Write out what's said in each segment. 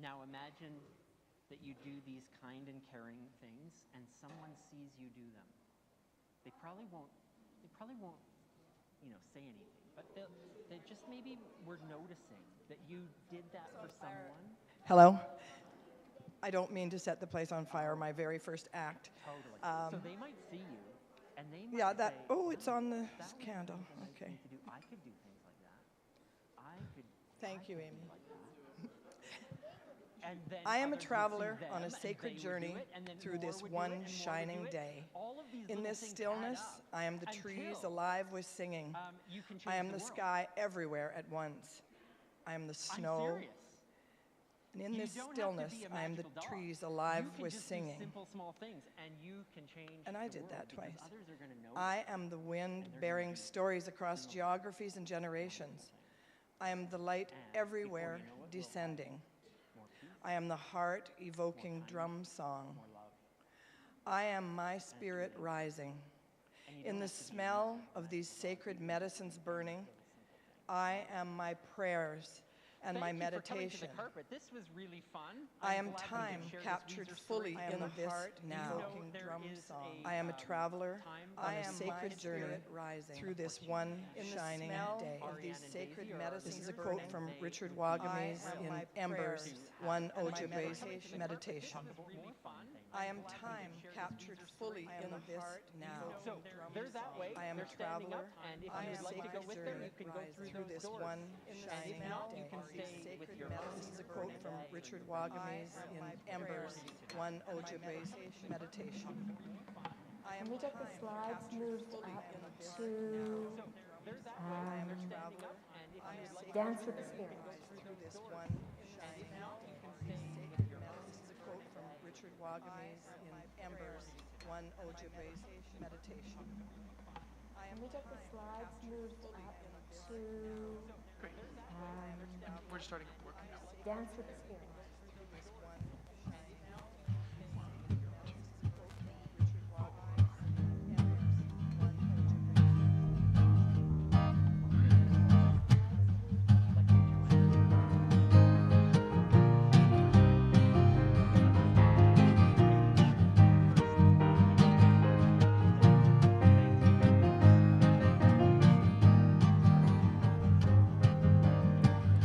Now imagine that you do these kind and caring things and someone sees you do them. They probably won't, say anything, but they just maybe were noticing that you did that for someone. Hello? I don't mean to set the place on fire, my very first act. Totally. So they might see you, and they might Yeah, say, it's on the that would be candle. something nice for Okay. me to do. I could do things like that. Thank you, I could Amy. do like that. And then I am a others would see traveler them, on a and sacred they would journey do it, and then through more this would do one it, and more would shining do it. day. All of these In little this things add stillness, up I am the trees until, alive with singing. you can I change am the the world. sky everywhere at once. I am the snow. I'm serious. And in You this don't have to stillness, be a I am the magical dog. trees alive You can with just singing. do simple, small things, and you can change And I the did world that because twice. others are gonna notice. I am the wind And they're bearing gonna do stories across similar geographies and generations. I am the light And before everywhere you know it, we'll have descending. more peace, I am the heart evoking kindness, drum song. more love. I am my spirit rising. And you In don't the have to be smell of these sacred medicines burning, I am my prayers and my Thank you for coming to meditation. the carpet. This was really fun. I I'm am glad we could time share this captured Weezer story fully in together. this You now. know, Evoking there drum is song. a, I am a traveler time on when a my sacred journey spirit rising through of this what you one in the shining smell day. of Of these Ariane and sacred Daisy are medicines. This is a fingers quote and from they Richard would Wagamese I am in my Embers, prayers one and my Ojibwe meditation. meditation. This was really fun. I am I'm glad we time could share this captured Weezer fully story in together. this now. So they're that way. I am they're a standing traveler up, and if on you a would like to go sacred with them, journey you can go through through those this doors. one And shining if not, you day. can Of these stay with sacred your medicines. This is a quote from Richard Wagamese in Embers, one Ojibwe meditation. I am Can we get the time slides captured moved fully up in this to So they're that way. They're standing up, and if you would like to Dance go with the with them, you Spirit? can go through this those one doors. And shining if not, you can day. stay with Sacred your medicines. This is a quote from Richard Wagamese in Embers, one Ojibwe meditation. I Can am we get the time slides captured moved fully up in this to Great. We're starting working now. Dance with the Spirit? this one shining day. Sacred medicines. This is a quote from Richard Wagamese in Embers, one Ojibwe.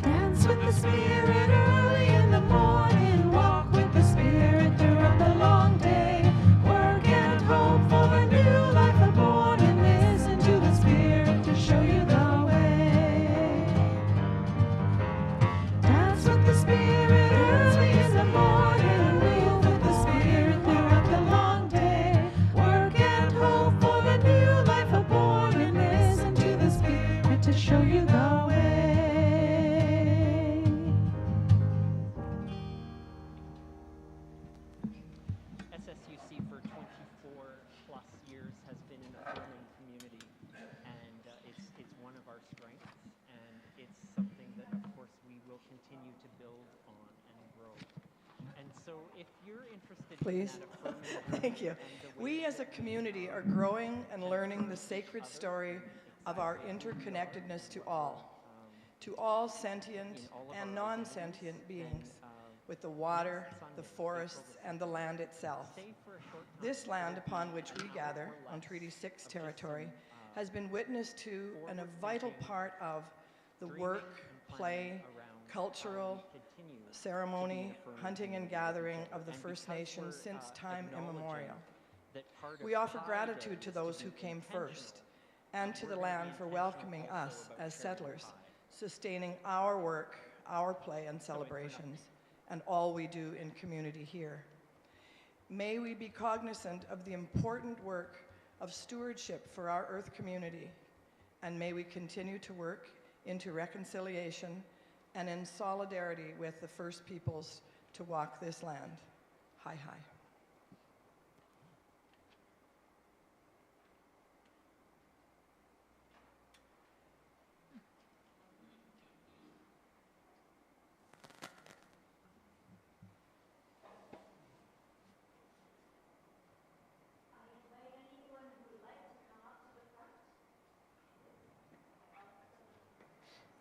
Dance with the Spirit early in the morning. Walk with the Spirit throughout the long day. Work and hope for a new life reborn. And listen to the Spirit to show you the way. Dance with the Spirit early in the morning. Move with the Spirit throughout the long day. Work and hope for the new life reborn. And listen to the Spirit to show you the way. SSUC for 24 plus years has been an affirming community, and it's one of our strengths, and it's something that, of course, we will continue to build on and grow. And so, if you're interested Please. in that affirming Thank you. and the way We as a that community are growing and learning the sacred story of our interconnectedness to all sentient and non-sentient beings, with the water, the forests, and the land itself. stay for a short time, This land upon which we gather, on Treaty 6 territory, has been witness to and a vital part of the work, play, cultural, ceremony, hunting and gathering of the First Nations since time immemorial. We offer gratitude to those who came first and to the land for welcoming us as settlers, sustaining our work, our play and celebrations, and all we do in community here. May we be cognizant of the important work of stewardship for our Earth community, and may we continue to work into reconciliation and in solidarity with the First Peoples to walk this land. Hi, hi.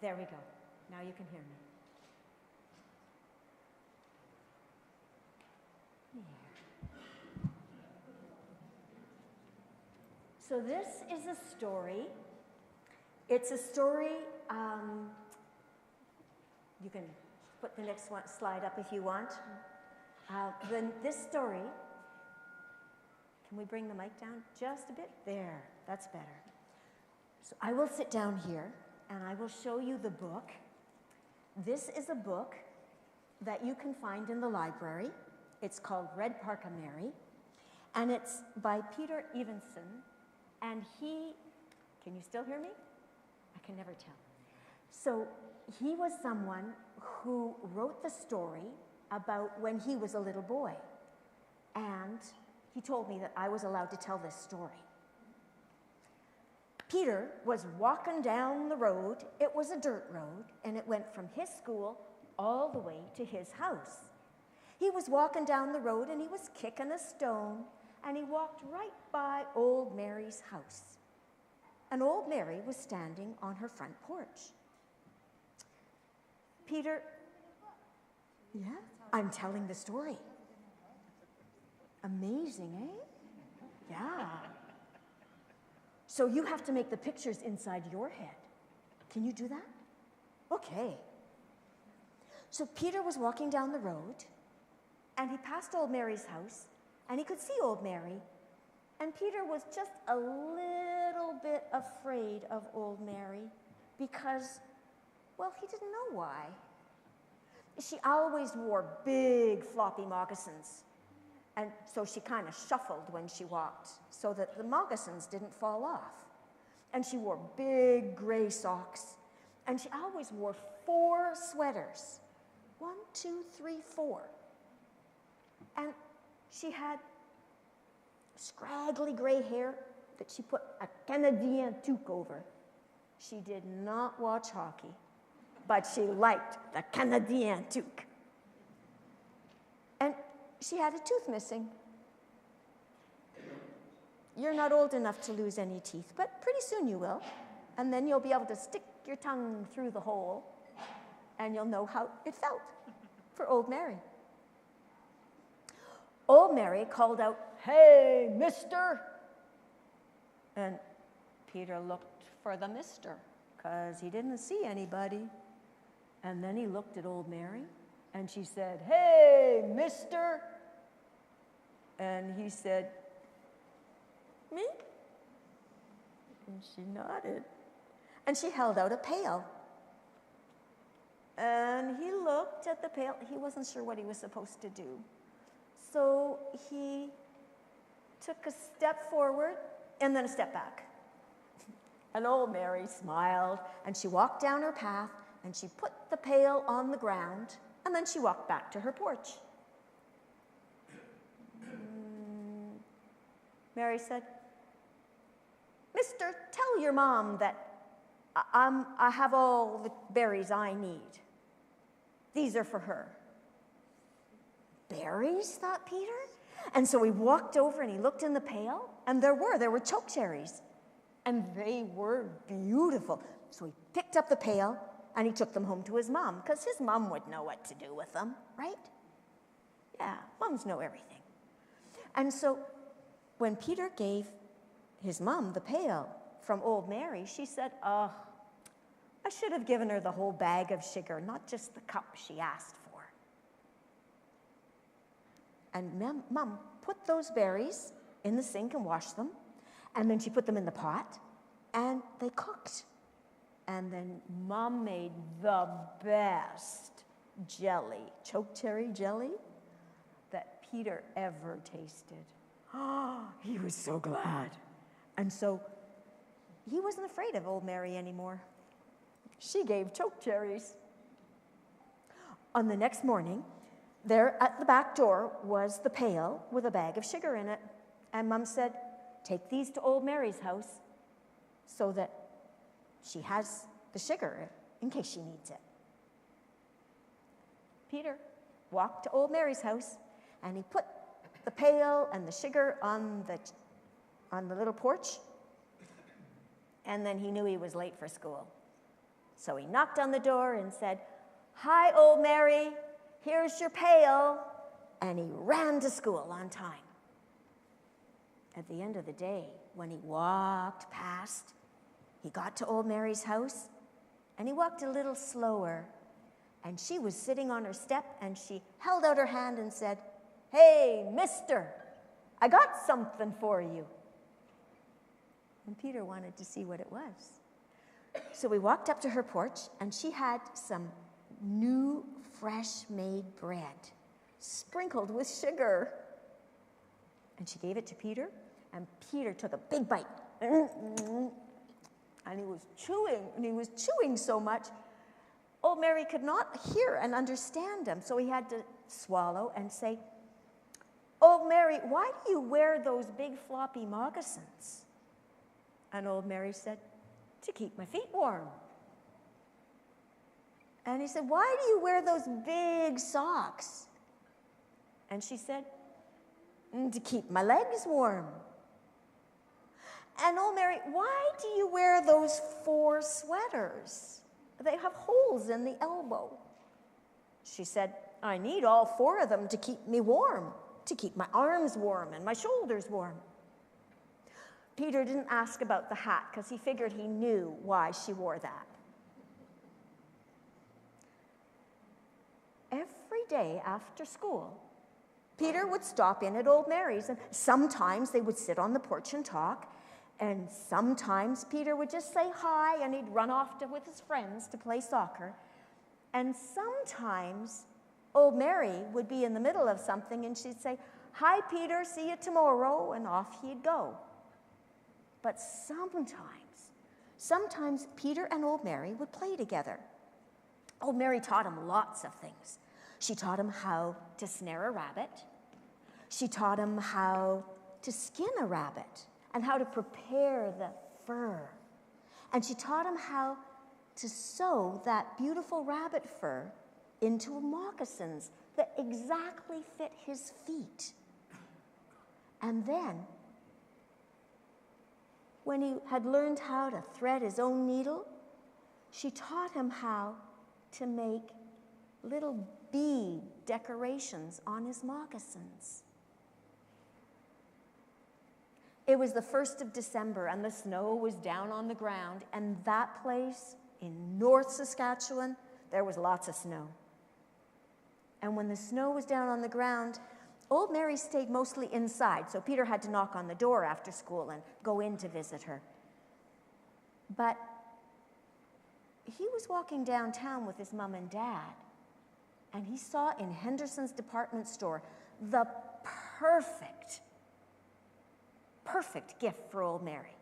There we go. Now you can hear me. So this is a story. It's a story, you can put the next one, slide up if you want. Then this story, can we bring the mic down just a bit? There, that's better. So I will sit down here and I will show you the book. This is a book that you can find in the library. It's called Red Parka Mary, and it's by Peter Evenson, and he, can you still hear me? I can never tell. So he was someone who wrote the story about when he was a little boy, and he told me that I was allowed to tell this story. Peter was walking down the road. It was a dirt road, and it went from his school all the way to his house. He was walking down the road, and he was kicking a stone, and he walked right by old Mary's house. And old Mary was standing on her front porch. Peter, yeah, I'm telling the story. Amazing, eh? Yeah. So you have to make the pictures inside your head. Can you do that? Okay. So Peter was walking down the road, and he passed old Mary's house, and he could see old Mary, and Peter was just a little bit afraid of old Mary because, well, he didn't know why. She always wore big floppy moccasins, and so she kind of shuffled when she walked so that the moccasins didn't fall off. And she wore big gray socks, and she always wore 4 sweaters. 1, 2, 3, 4. And she had scraggly gray hair that she put a Canadien toque over. She did not watch hockey, but she liked the Canadien toque. And she had a tooth missing. You're not old enough to lose any teeth, but pretty soon you will. And then you'll be able to stick your tongue through the hole, and you'll know how it felt for old Mary. Old Mary called out, "Hey, mister!" And Peter looked for the mister, because he didn't see anybody. And then he looked at old Mary, and she said, "Hey, mister!" And he said, "Me?" And she nodded. And she held out a pail. And he looked at the pail. He wasn't sure what he was supposed to do. So he took a step forward and then a step back. And old Mary smiled, and she walked down her path, and she put the pail on the ground, and then she walked back to her porch. Mary said, "Mister, tell your mom that I have all the berries I need. These are for her." Berries, thought Peter. And so he walked over and he looked in the pail, and there were choke cherries. And they were beautiful. So he picked up the pail and he took them home to his mom, because his mom would know what to do with them, right? Yeah, moms know everything. And so when Peter gave his mom the pail from old Mary, she said, "Oh, I should have given her the whole bag of sugar, not just the cup she asked for." And Mom put those berries in the sink and washed them, and then she put them in the pot, and they cooked. And then Mom made the best jelly, choke cherry jelly, that Peter ever tasted. Oh, he was so glad. And so he wasn't afraid of old Mary anymore. She gave choke cherries. On the next morning, there at the back door was the pail with a bag of sugar in it. And Mom said, "Take these to old Mary's house so that she has the sugar in case she needs it." Peter walked to old Mary's house, and he put the pail and the sugar on the little porch, and then he knew he was late for school. So he knocked on the door and said, "Hi, old Mary, here's your pail. and he ran to school on time. At the end of the day, when he walked past, he got to old Mary's house, and he walked a little slower, and she was sitting on her step, and she held out her hand and said, "Hey, mister, I got something for you." And Peter wanted to see what it was. So we walked up to her porch, and she had some new, fresh-made bread, sprinkled with sugar. And she gave it to Peter, and Peter took a big bite. And he was chewing so much, old Mary could not hear and understand him, so he had to swallow and say, "Old Mary, why do you wear those big floppy moccasins?" And old Mary said, "To keep my feet warm." And he said, "Why do you wear those big socks?" And she said, "To keep my legs warm." And old Mary, "Why do you wear those 4 sweaters? They have holes in the elbow." She said, "I need all 4 of them to keep me warm, to keep my arms warm and my shoulders warm." Peter didn't ask about the hat because he figured he knew why she wore that. Every day after school, Peter would stop in at old Mary's, and sometimes they would sit on the porch and talk, and sometimes Peter would just say hi and he'd run off with his friends to play soccer, and sometimes old Mary would be in the middle of something and she'd say, "Hi, Peter, see you tomorrow," and off he'd go. But sometimes Peter and old Mary would play together. Old Mary taught him lots of things. She taught him how to snare a rabbit. She taught him how to skin a rabbit and how to prepare the fur. And she taught him how to sew that beautiful rabbit fur into moccasins that exactly fit his feet. And then, when he had learned how to thread his own needle, she taught him how to make little bead decorations on his moccasins. It was the 1st of December, and the snow was down on the ground, and that place in North Saskatchewan, there was lots of snow. And when the snow was down on the ground, old Mary stayed mostly inside, so Peter had to knock on the door after school and go in to visit her. But he was walking downtown with his mom and dad, and he saw in Henderson's department store the perfect gift for old Mary.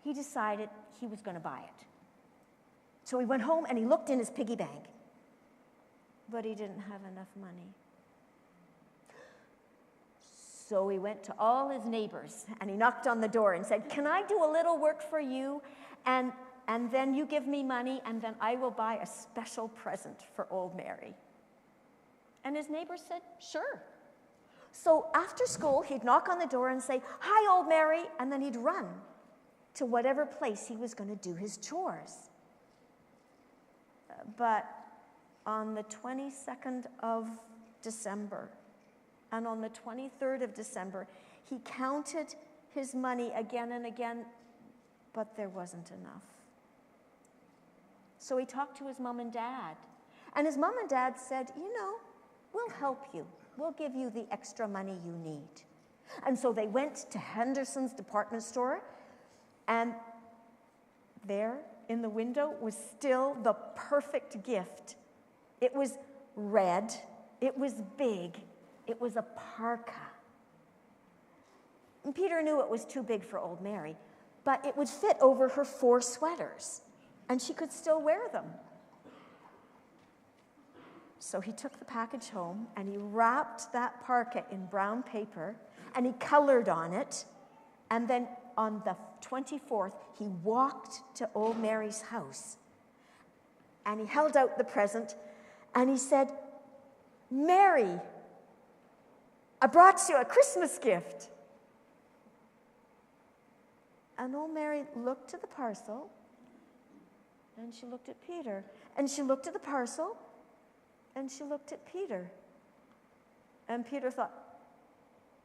He decided he was going to buy it. So he went home and he looked in his piggy bank, but he didn't have enough money. So he went to all his neighbors and he knocked on the door and said, "Can I do a little work for you? And then you give me money, and then I will buy a special present for old Mary." And his neighbors said, "Sure." So after school, he'd knock on the door and say, "Hi, old Mary," and then he'd run to whatever place he was going to do his chores. But on the 22nd of December and on the 23rd of December, he counted his money again and again, but there wasn't enough. So he talked to his mom and dad, and his mom and dad said, "We'll help you. We'll give you the extra money you need." And so they went to Henderson's department store, and there in the window was still the perfect gift. It was red, it was big, it was a parka. And Peter knew it was too big for old Mary, but it would fit over her 4 sweaters, and she could still wear them. So he took the package home, and he wrapped that parka in brown paper, and he colored on it, and then on the 24th, he walked to old Mary's house, and he held out the present, and he said, "Mary, I brought you a Christmas gift." And old Mary looked at the parcel, and she looked at Peter, and she looked at the parcel, and she looked at Peter. And Peter thought,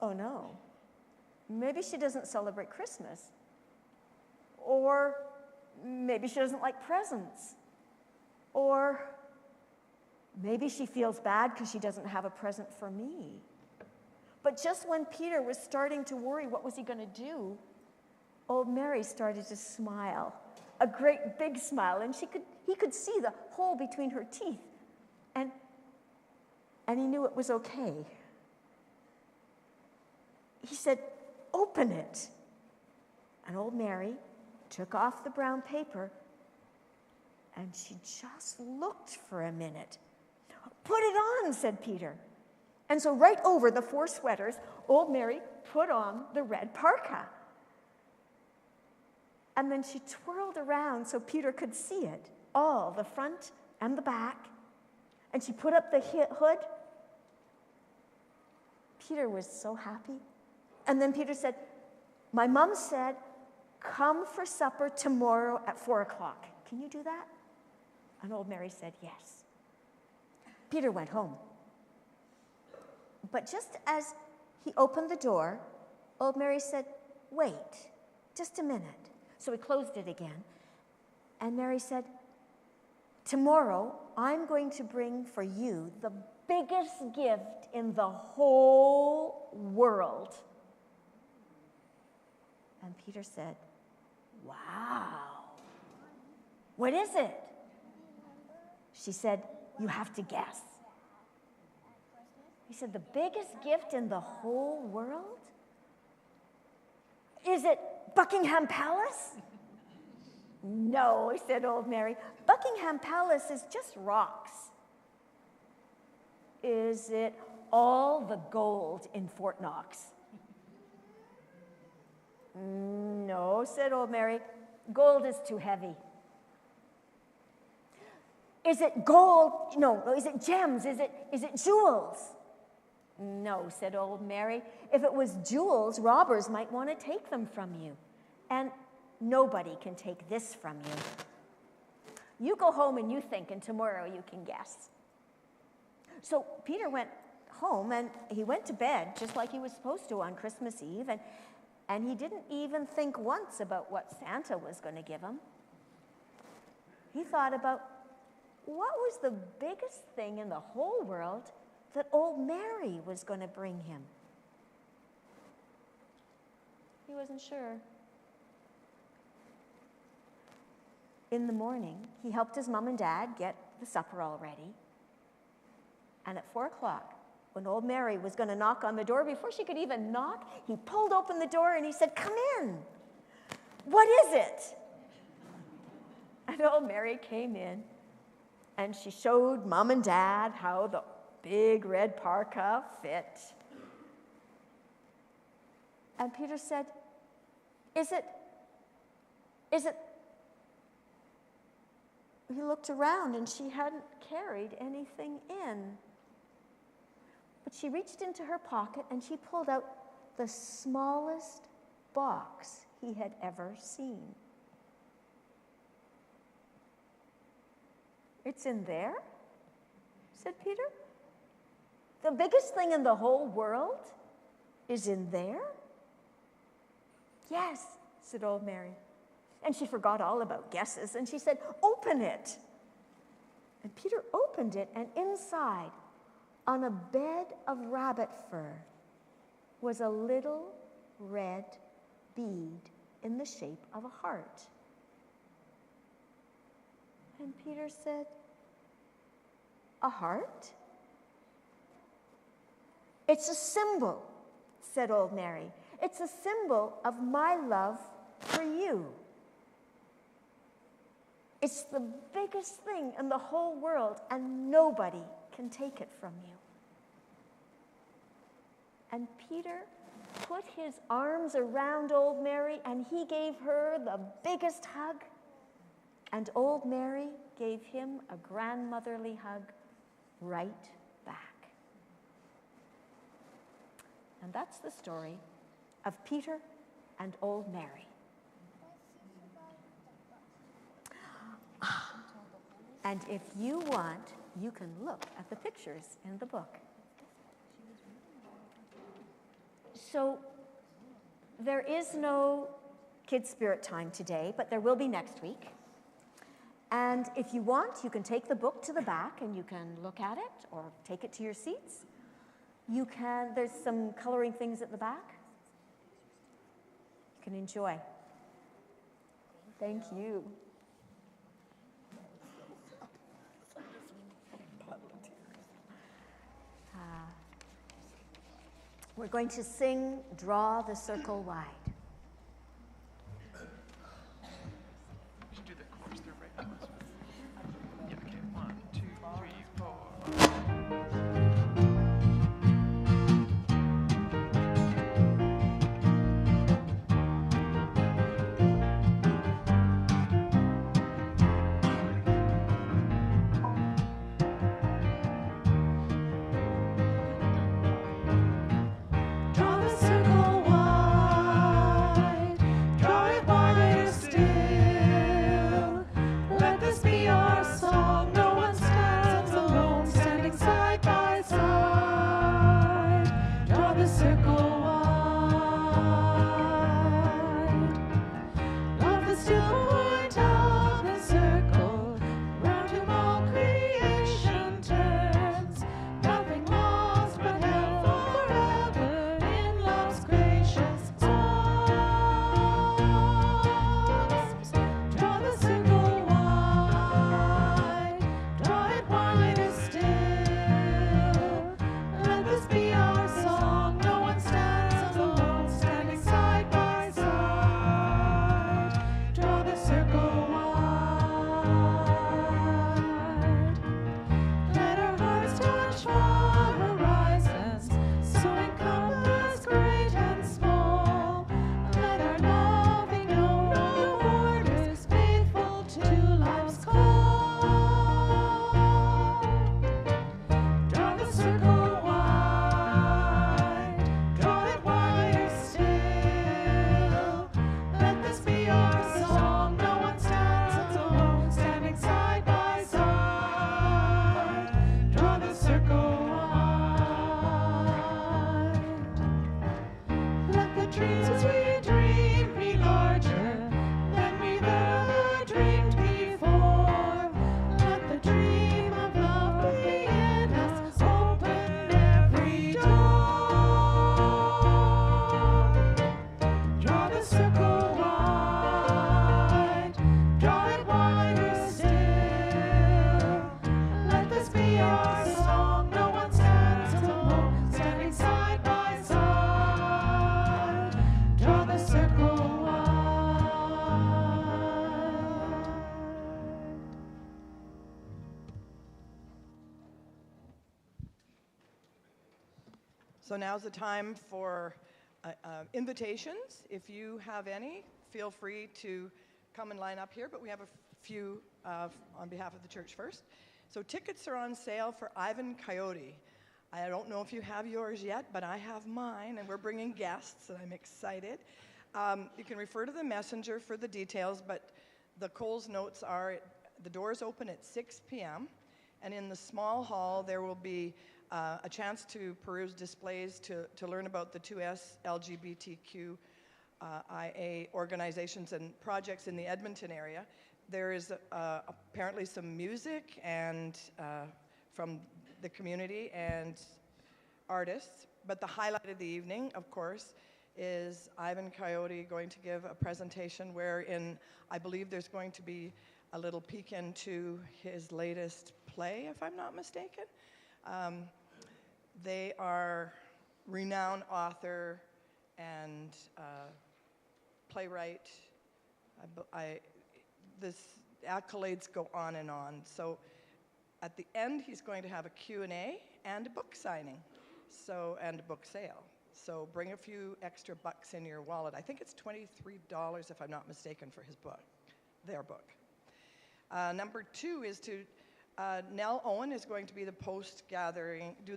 oh no, maybe she doesn't celebrate Christmas. Or maybe she doesn't like presents. Or maybe she feels bad because she doesn't have a present for me. But just when Peter was starting to worry what was he going to do, old Mary started to smile, a great big smile, and he could see the hole between her teeth. And he knew it was okay. He said, open it. And old Mary took off the brown paper, and she just looked for a minute. Put it on, said Peter. And so right over the 4 sweaters, old Mary put on the red parka. And then she twirled around so Peter could see it, all the front and the back. And she put up the hood. Peter was so happy. And then Peter said, my mom said, come for supper tomorrow at 4 o'clock. Can you do that? And old Mary said, yes. Peter went home. But just as he opened the door, old Mary said, wait, just a minute. So he closed it again. And Mary said, tomorrow I'm going to bring for you the biggest gift in the whole world. And Peter said, wow, what is it? She said, you have to guess. He said, the biggest gift in the whole world? Is it Buckingham Palace? No, said old Mary. Buckingham Palace is just rocks. Is it all the gold in Fort Knox? No, said old Mary. Gold is too heavy. Is it gold? No, is it gems? Is it jewels? No, said old Mary. If it was jewels, robbers might want to take them from you. And nobody can take this from you. You go home and you think, and tomorrow you can guess. So Peter went home and he went to bed just like he was supposed to on Christmas Eve. And he didn't even think once about what Santa was going to give him. He thought about what was the biggest thing in the whole world that old Mary was going to bring him. He wasn't sure. In the morning, he helped his mom and dad get the supper all ready. And at 4 o'clock, when old Mary was going to knock on the door, before she could even knock, he pulled open the door and he said, come in. What is it? And old Mary came in and she showed mom and dad how the big red parka fit. And Peter said, is it? He looked around and she hadn't carried anything in. But she reached into her pocket and she pulled out the smallest box he had ever seen. It's in there? Said Peter. The biggest thing in the whole world is in there? Yes, said old Mary. And she forgot all about guesses, and she said, open it. And Peter opened it, and inside, on a bed of rabbit fur, was a little red bead in the shape of a heart. And Peter said, a heart? It's a symbol, said old Mary. It's a symbol of my love for you. It's the biggest thing in the whole world, and nobody can take it from you. And Peter put his arms around old Mary, and he gave her the biggest hug. And old Mary gave him a grandmotherly hug right back. And that's the story of Peter and old Mary. And if you want, you can look at the pictures in the book. So there is no Kids Spirit Time today, but there will be next week. And if you want, you can take the book to the back and you can look at it or take it to your seats. You can, there's some coloring things at the back. You can enjoy. Thank you. We're going to sing Draw the Circle Wide. We should do the chorus through right now. Yeah, okay. 1, 2, 3, 4. Draw the circle wide, draw it wider still. Let this be our song. No one stands alone, standing side by side. Draw the circle wide. Love the still point of the circle. Round him all creation turns. Nothing lost but held forever in love's gracious arms. Draw the circle wide, draw it wider still. Let this be our song. No one stands alone, standing side by side. Draw the circle wide. Let our hearts touch far horizons, so encompass great and small. Let our loving know no borders, faithful to life's call. Draw the circle wide, draw it wider still. Let this be our song. No one stands alone, standing side by side. Draw the circle wide. Let the dreams we dream be larger than we've ever dreamed before. Let the dream of love be in us, open every door. Draw the circle wide, draw it wider still. Let this be our song. No one stands alone, standing side by side. Draw the circle wide. So now's the time for invitations. If you have any, feel free to come and line up here, but we have a few on behalf of the church first. So tickets are on sale for Ivan Coyote. I don't know if you have yours yet, but I have mine, and we're bringing guests, and I'm excited. You can refer to the messenger for the details, but the Coles notes are, the doors open at 6 p.m., and in the small hall there will be a chance to peruse displays to learn about the 2S LGBTQ IA organizations and projects in the Edmonton area. There is apparently some music and from the community and artists, but the highlight of the evening, of course, is Ivan Coyote going to give a presentation wherein I believe there's going to be a little peek into his latest play, if I'm not mistaken. They are renowned author and playwright. This accolades go on and on. So at the end, he's going to have a Q&A and a book signing, and a book sale. So bring a few extra bucks in your wallet. I think it's $23, if I'm not mistaken, for his book, their book. Number 2 is Nell Owen is going to be do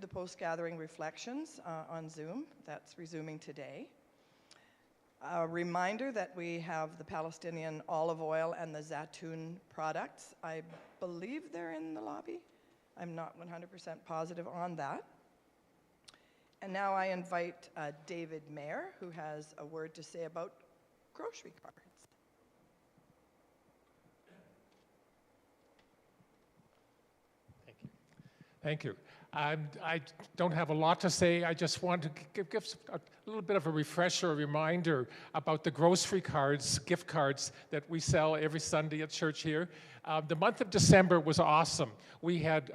the post-gathering reflections on Zoom. That's resuming today. A reminder that we have the Palestinian olive oil and the Zatoun products. I believe they're in the lobby. I'm not 100% positive on that. And now I invite David Mayer, who has a word to say about grocery cards. Thank you. I don't have a lot to say. I just want to give a little bit of a refresher, a reminder about the grocery cards, gift cards that we sell every Sunday at church here. The month of December was awesome. We had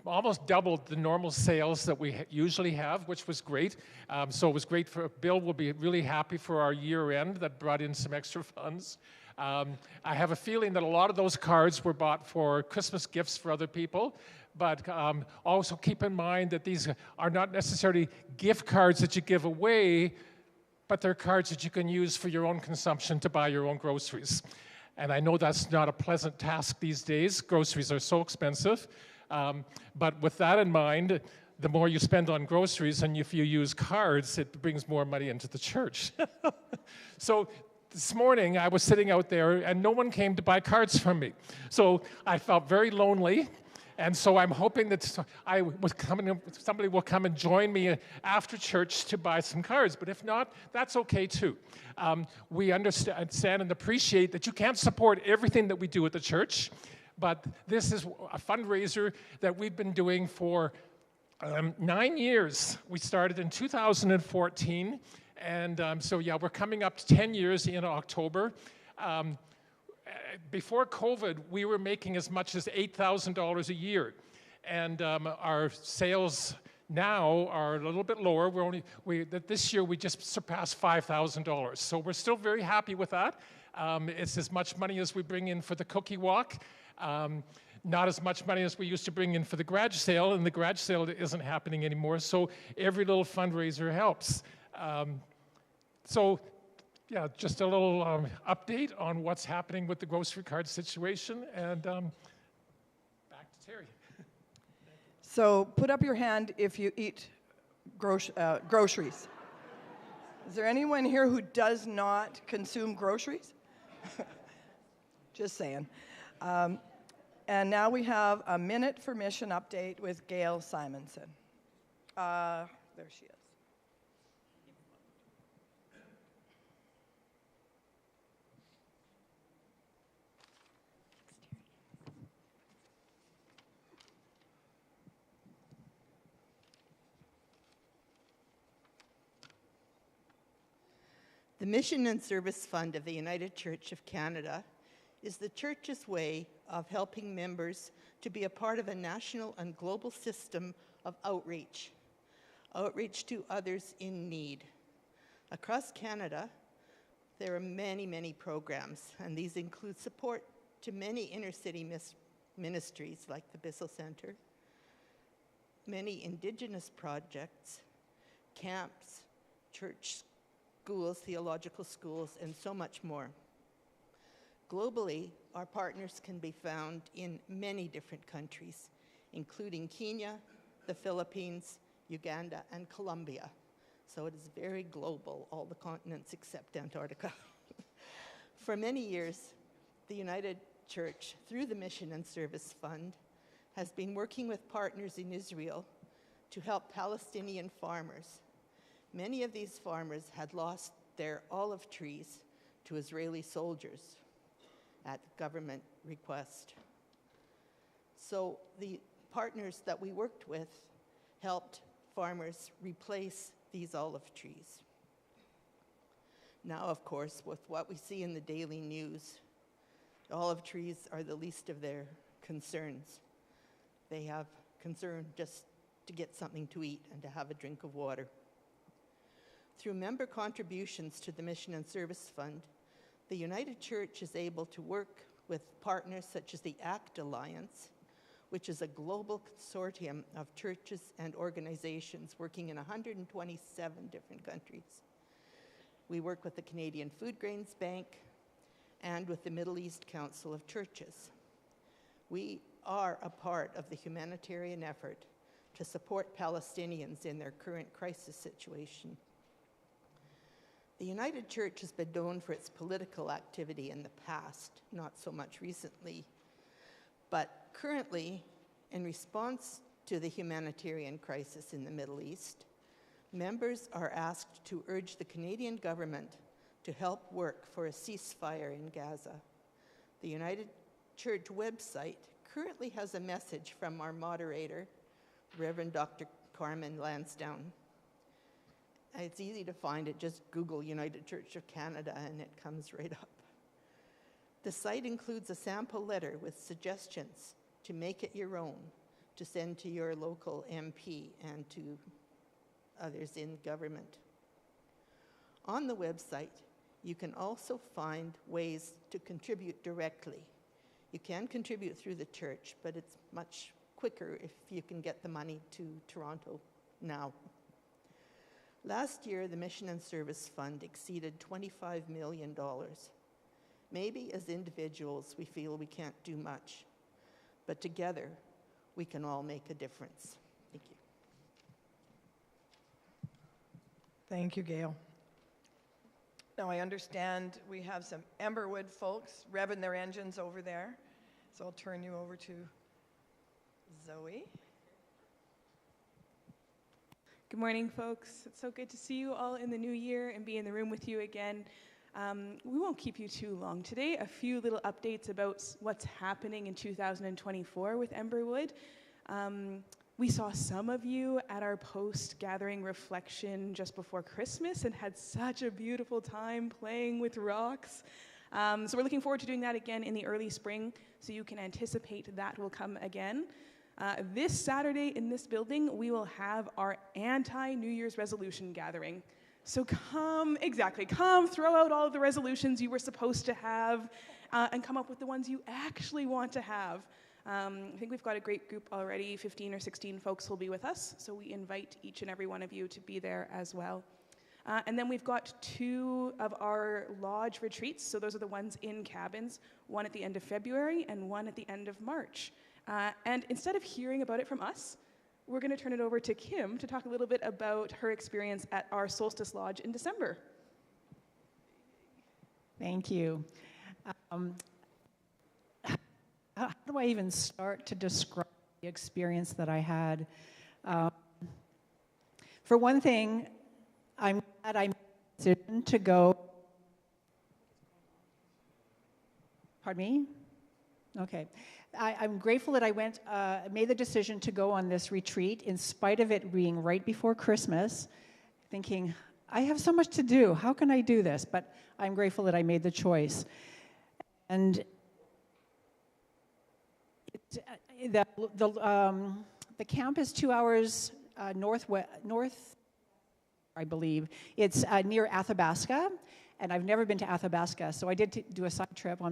almost doubled the normal sales that we usually have, which was great. So it was great for Bill. Will be really happy for our year end that brought in some extra funds. I have a feeling that a lot of those cards were bought for Christmas gifts for other people, but also keep in mind that these are not necessarily gift cards that you give away, but they're cards that you can use for your own consumption to buy your own groceries. And I know that's not a pleasant task these days. Groceries are so expensive. But with that in mind, the more you spend on groceries, and if you use cards, it brings more money into the church. So this morning, I was sitting out there, and no one came to buy cards from me. So I felt very lonely, and so I'm hoping that somebody will come and join me after church to buy some cards. But if not, that's okay too. We understand and appreciate that you can't support everything that we do at the church, but this is a fundraiser that we've been doing for 9 years. We started in 2014. And so, yeah, we're coming up to 10 years in October. Before COVID, we were making as much as $8,000 a year. And our sales now are a little bit lower. This year, we just surpassed $5,000. So we're still very happy with that. It's as much money as we bring in for the cookie walk. Not as much money as we used to bring in for the garage sale, and the garage sale isn't happening anymore. So every little fundraiser helps. So, yeah, just a little update on what's happening with the grocery card situation, and back to Terry. So put up your hand if you eat groceries. Is there anyone here who does not consume groceries? Just saying. And now we have a Minute for Mission update with Gail Simonson. There she is. The Mission and Service Fund of the United Church of Canada is the Church's way of helping members to be a part of a national and global system of outreach to others in need. Across Canada, there are many, many programs, and these include support to many inner-city ministries like the Bissell Centre, many Indigenous projects, camps, church schools, theological schools, and so much more. Globally, our partners can be found in many different countries, including Kenya, the Philippines, Uganda, and Colombia. So it is very global, all the continents except Antarctica. For many years, the United Church, through the Mission and Service Fund, has been working with partners in Israel to help Palestinian farmers. Many of these farmers had lost their olive trees to Israeli soldiers at government request. So the partners that we worked with helped farmers replace these olive trees. Now, of course, with what we see in the daily news, olive trees are the least of their concerns. They have concern just to get something to eat and to have a drink of water. Through member contributions to the Mission and Service Fund, the United Church is able to work with partners such as the ACT Alliance, which is a global consortium of churches and organizations working in 127 different countries. We work with the Canadian Food Grains Bank and with the Middle East Council of Churches. We are a part of the humanitarian effort to support Palestinians in their current crisis situation. The United Church has been known for its political activity in the past, not so much recently, but currently, in response to the humanitarian crisis in the Middle East, members are asked to urge the Canadian government to help work for a ceasefire in Gaza. The United Church website currently has a message from our moderator, Reverend Dr. Carmen Lansdowne. It's easy to find it. Just Google United Church of Canada and it comes right up. The site includes a sample letter with suggestions to make it your own, to send to your local MP and to others in government. On the website, you can also find ways to contribute directly. You can contribute through the church, but it's much quicker if you can get the money to Toronto now. Last year, the Mission and Service Fund exceeded $25 million. Maybe as individuals, we feel we can't do much, but together, we can all make a difference. Thank you. Thank you, Gail. Now, I understand we have some Emberwood folks revving their engines over there, so I'll turn you over to Zoe. Good morning, folks. It's so good to see you all in the new year and be in the room with you again. We won't keep you too long today. A few little updates about what's happening in 2024 with Emberwood. We saw some of you at our post-gathering reflection just before Christmas and had such a beautiful time playing with rocks. So we're looking forward to doing that again in the early spring, so you can anticipate that will come again. This Saturday in this building, we will have our anti-New Year's resolution gathering. So come, throw out all of the resolutions you were supposed to have and come up with the ones you actually want to have. I think we've got a great group already, 15 or 16 folks will be with us, so we invite each and every one of you to be there as well. And then we've got 2 of our lodge retreats, so those are the ones in cabins, one at the end of February and one at the end of March. And instead of hearing about it from us, we're going to turn it over to Kim to talk a little bit about her experience at our Solstice Lodge in December. Thank you. How do I even start to describe the experience that I had? For one thing, I'm glad I made the decision to go. Pardon me? Okay. I'm grateful that I made the decision to go on this retreat in spite of it being right before Christmas, thinking, I have so much to do. How can I do this? But I'm grateful that I made the choice. And the camp is 2 hours north, I believe. It's near Athabasca, and I've never been to Athabasca, so I did do a side trip on my